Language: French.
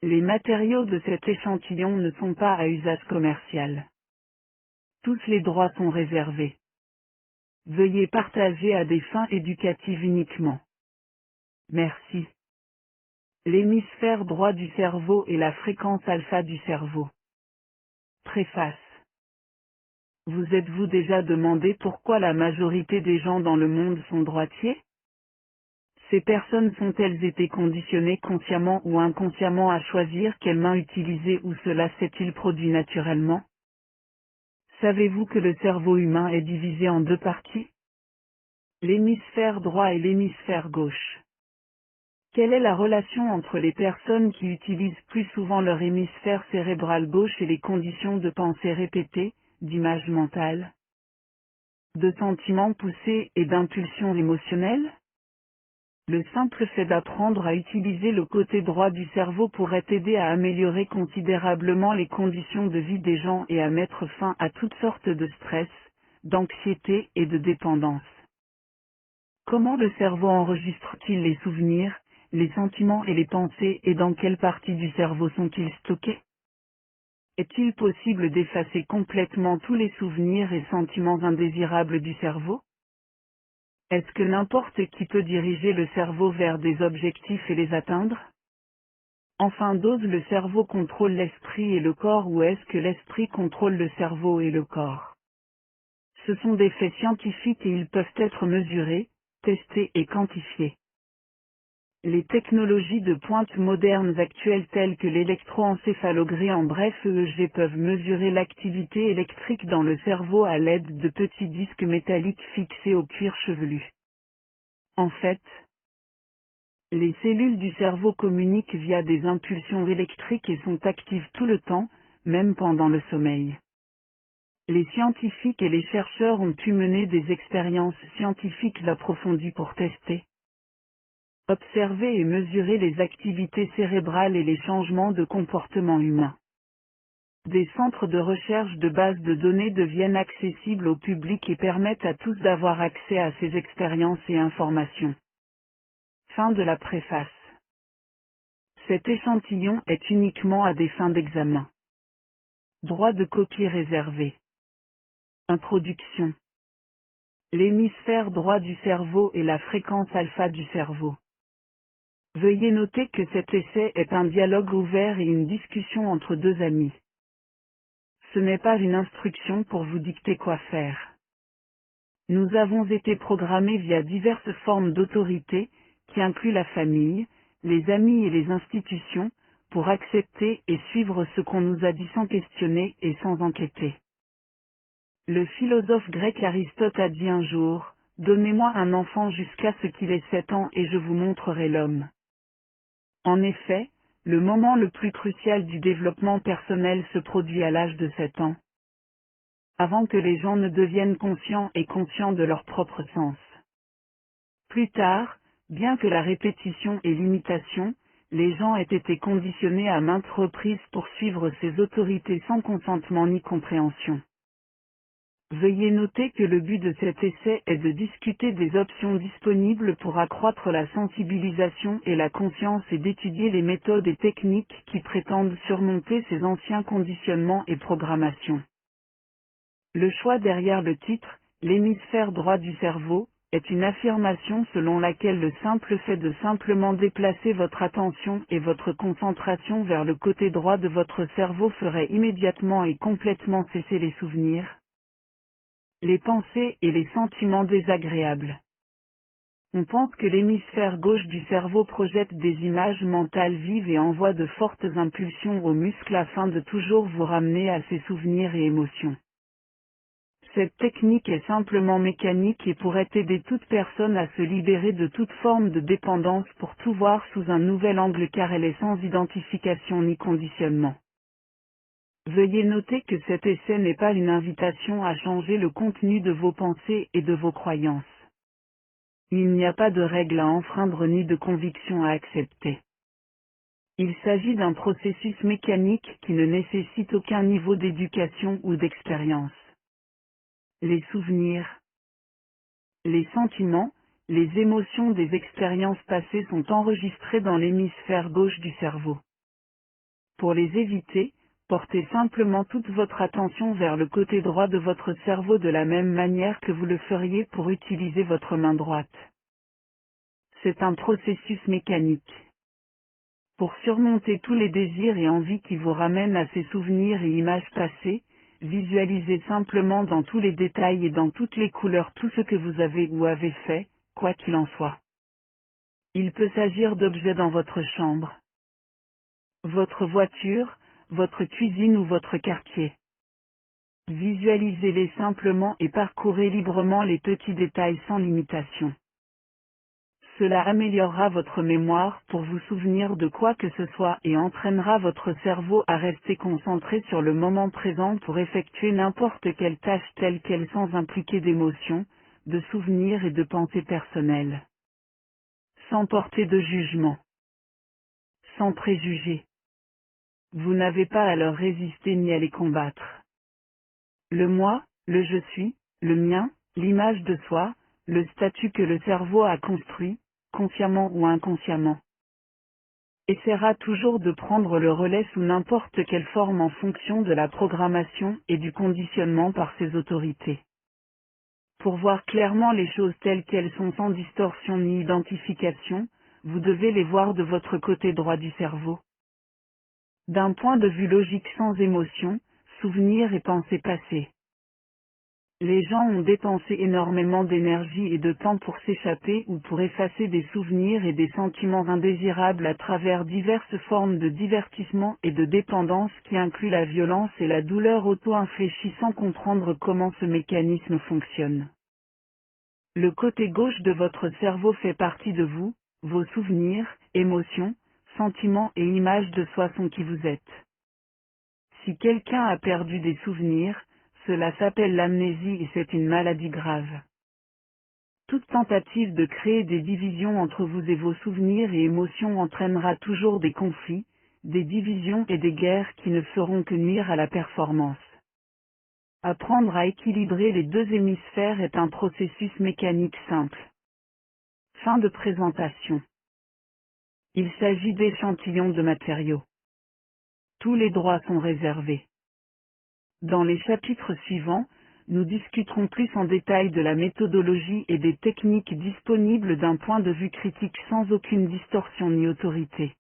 Les matériaux de cet échantillon ne sont pas à usage commercial. Tous les droits sont réservés. Veuillez partager à des fins éducatives uniquement. Merci. L'hémisphère droit du cerveau et la fréquence alpha du cerveau. Préface. Vous êtes-vous déjà demandé pourquoi la majorité des gens dans le monde sont droitiers? Ces personnes sont-elles été conditionnées consciemment ou inconsciemment à choisir quelle main utiliser ou cela s'est-il produit naturellement? Savez-vous que le cerveau humain est divisé en deux parties? L'hémisphère droit et l'hémisphère gauche. Quelle est la relation entre les personnes qui utilisent plus souvent leur hémisphère cérébral gauche et les conditions de pensée répétées, d'image mentale, de sentiments poussés et d'impulsions émotionnelles? Le simple fait d'apprendre à utiliser le côté droit du cerveau pourrait aider à améliorer considérablement les conditions de vie des gens et à mettre fin à toutes sortes de stress, d'anxiété et de dépendance. Comment le cerveau enregistre-t-il les souvenirs, les sentiments et les pensées et dans quelle partie du cerveau sont-ils stockés? Est-il possible d'effacer complètement tous les souvenirs et sentiments indésirables du cerveau? Est-ce que n'importe qui peut diriger le cerveau vers des objectifs et les atteindre? Enfin, dose le cerveau contrôle l'esprit et le corps ou est-ce que l'esprit contrôle le cerveau et le corps? Ce sont des faits scientifiques et ils peuvent être mesurés, testés et quantifiés. Les technologies de pointe modernes actuelles telles que l'électroencéphalographie en bref EEG peuvent mesurer l'activité électrique dans le cerveau à l'aide de petits disques métalliques fixés au cuir chevelu. En fait, les cellules du cerveau communiquent via des impulsions électriques et sont actives tout le temps, même pendant le sommeil. Les scientifiques et les chercheurs ont pu mener des expériences scientifiques approfondies pour tester, observer et mesurer les activités cérébrales et les changements de comportement humain. Des centres de recherche de bases de données deviennent accessibles au public et permettent à tous d'avoir accès à ces expériences et informations. Fin de la préface. Cet échantillon est uniquement à des fins d'examen. Droit de copie réservé. Introduction. L'hémisphère droit du cerveau et la fréquence alpha du cerveau. Veuillez noter que cet essai est un dialogue ouvert et une discussion entre deux amis. Ce n'est pas une instruction pour vous dicter quoi faire. Nous avons été programmés via diverses formes d'autorité, qui incluent la famille, les amis et les institutions, pour accepter et suivre ce qu'on nous a dit sans questionner et sans enquêter. Le philosophe grec Aristote a dit un jour, « Donnez-moi un enfant jusqu'à ce qu'il ait 7 ans et je vous montrerai l'homme. » En effet, le moment le plus crucial du développement personnel se produit à l'âge de 7 ans, avant que les gens ne deviennent conscients de leur propre sens. Plus tard, bien que la répétition et l'imitation, les gens aient été conditionnés à maintes reprises pour suivre ces autorités sans consentement ni compréhension. Veuillez noter que le but de cet essai est de discuter des options disponibles pour accroître la sensibilisation et la conscience et d'étudier les méthodes et techniques qui prétendent surmonter ces anciens conditionnements et programmations. Le choix derrière le titre, l'hémisphère droit du cerveau, est une affirmation selon laquelle le simple fait de simplement déplacer votre attention et votre concentration vers le côté droit de votre cerveau ferait immédiatement et complètement cesser les souvenirs, les pensées et les sentiments désagréables. On pense que l'hémisphère gauche du cerveau projette des images mentales vives et envoie de fortes impulsions aux muscles afin de toujours vous ramener à ces souvenirs et émotions. Cette technique est simplement mécanique et pourrait aider toute personne à se libérer de toute forme de dépendance pour tout voir sous un nouvel angle car elle est sans identification ni conditionnement. Veuillez noter que cet essai n'est pas une invitation à changer le contenu de vos pensées et de vos croyances. Il n'y a pas de règles à enfreindre ni de convictions à accepter. Il s'agit d'un processus mécanique qui ne nécessite aucun niveau d'éducation ou d'expérience. Les souvenirs, les sentiments, les émotions des expériences passées sont enregistrés dans l'hémisphère gauche du cerveau. Pour les éviter, portez simplement toute votre attention vers le côté droit de votre cerveau de la même manière que vous le feriez pour utiliser votre main droite. C'est un processus mécanique. Pour surmonter tous les désirs et envies qui vous ramènent à ces souvenirs et images passées, visualisez simplement dans tous les détails et dans toutes les couleurs tout ce que vous avez ou avez fait, quoi qu'il en soit. Il peut s'agir d'objets dans votre chambre, votre voiture, votre cuisine ou votre quartier. Visualisez-les simplement et parcourez librement les petits détails sans limitation. Cela améliorera votre mémoire pour vous souvenir de quoi que ce soit et entraînera votre cerveau à rester concentré sur le moment présent pour effectuer n'importe quelle tâche telle qu'elle sans impliquer d'émotions, de souvenirs et de pensées personnelles. Sans porter de jugement. Sans préjugés. Vous n'avez pas à leur résister ni à les combattre. Le moi, le je suis, le mien, l'image de soi, le statut que le cerveau a construit, consciemment ou inconsciemment, essaiera toujours de prendre le relais sous n'importe quelle forme en fonction de la programmation et du conditionnement par ses autorités. Pour voir clairement les choses telles qu'elles sont sans distorsion ni identification, vous devez les voir de votre côté droit du cerveau. D'un point de vue logique sans émotion, souvenirs et pensées passées. Les gens ont dépensé énormément d'énergie et de temps pour s'échapper ou pour effacer des souvenirs et des sentiments indésirables à travers diverses formes de divertissement et de dépendance qui incluent la violence et la douleur auto-infléchie sans comprendre comment ce mécanisme fonctionne. Le côté gauche de votre cerveau fait partie de vous, vos souvenirs, émotions, sentiments et images de soi sont qui vous êtes. Si quelqu'un a perdu des souvenirs, cela s'appelle l'amnésie et c'est une maladie grave. Toute tentative de créer des divisions entre vous et vos souvenirs et émotions entraînera toujours des conflits, des divisions et des guerres qui ne feront que nuire à la performance. Apprendre à équilibrer les deux hémisphères est un processus mécanique simple. Fin de présentation. Il s'agit d'échantillons de matériaux. Tous les droits sont réservés. Dans les chapitres suivants, nous discuterons plus en détail de la méthodologie et des techniques disponibles d'un point de vue critique sans aucune distorsion ni autorité.